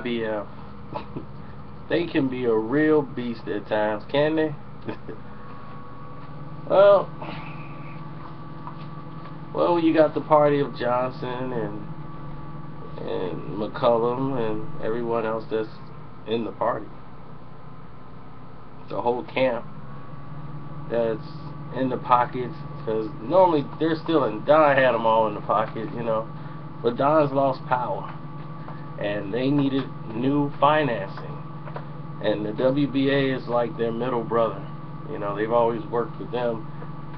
IBF. They can be a real beast at times, can they? well, you got the party of Johnson and McCullum and everyone else that's in the party. The whole camp that's in the pockets, because normally they're still in. Don had them all in the pocket, but Don's lost power, and they needed new financing, and the WBA is like their middle brother. They've always worked with them,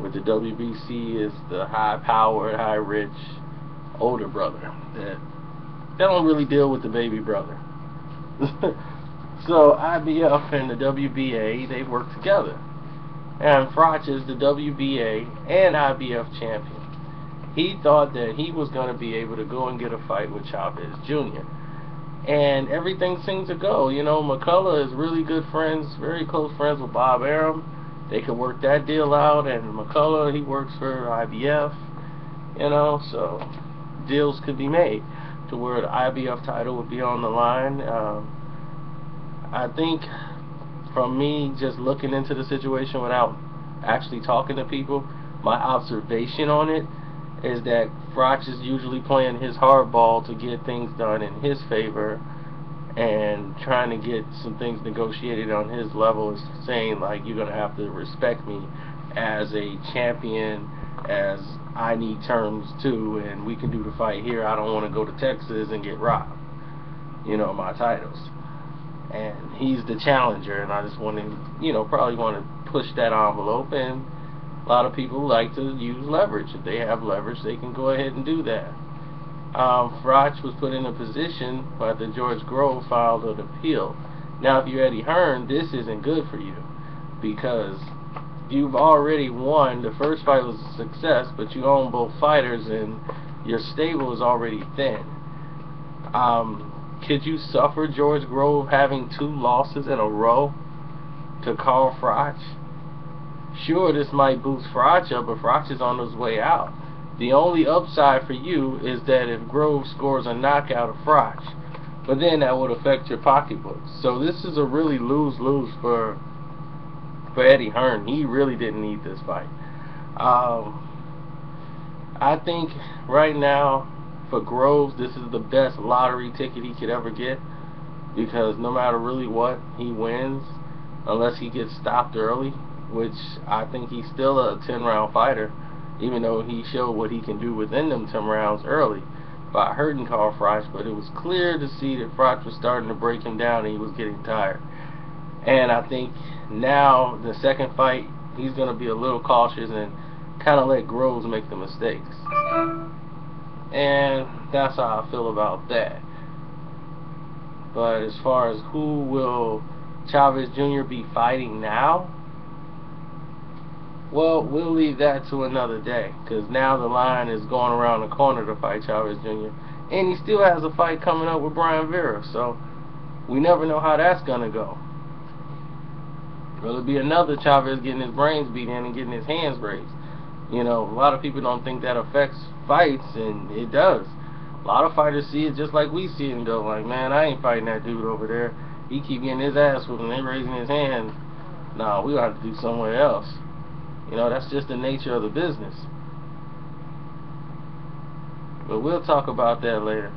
with the WBC is the high-powered, high-rich older brother that they don't really deal with the baby brother. So IBF and the WBA, they work together. And Froch is the WBA and IBF champion. He thought that he was going to be able to go and get a fight with Chavez Jr. And everything seems to go. McCullough is really good friends, very close friends with Bob Arum. They could work that deal out, and McCullough, he works for IBF, so deals could be made to where the IBF title would be on the line. I think, from me just looking into the situation without actually talking to people, my observation on it is that Froch is usually playing his hardball to get things done in his favor and trying to get some things negotiated on his level, saying like, you're going to have to respect me as a champion, as I need terms too, and we can do the fight here. I don't want to go to Texas and get robbed, my titles. And he's the challenger, and I just want to, probably want to push that envelope, and a lot of people like to use leverage. If they have leverage, they can go ahead and do that. Froch was put in a position, but the George Grove filed an appeal. Now, if you're Eddie Hearn, this isn't good for you, because you've already won. The first fight was a success, but you own both fighters, and your stable is already thin. Could you suffer George Grove having 2 losses in a row to Carl Froch? Sure, this might boost Froch up, but Froch is on his way out. The only upside for you is that if Grove scores a knockout of Froch, but then that would affect your pocketbook. So this is a really lose-lose for Eddie Hearn. He really didn't need this fight. I think right now, for Groves, this is the best lottery ticket he could ever get, because no matter really what, he wins unless he gets stopped early, which I think he's still a 10-round fighter, even though he showed what he can do within them 10 rounds early by hurting Carl Froch. But it was clear to see that Froch was starting to break him down and he was getting tired. And I think now, the second fight, he's going to be a little cautious and kind of let Groves make the mistakes. And that's how I feel about that. But as far as who will Chavez Jr. be fighting now, well, we'll leave that to another day, because now the line is going around the corner to fight Chavez Jr. And he still has a fight coming up with Brian Vera, so we never know how that's going to go. Will it be another Chavez getting his brains beat in and getting his hands raised? A lot of people don't think that affects fights, and it does. A lot of fighters see it just like we see it and go like, man, I ain't fighting that dude over there. He keep getting his ass whooped and they raising his hand. Nah, we got to do somewhere else. That's just the nature of the business. But we'll talk about that later.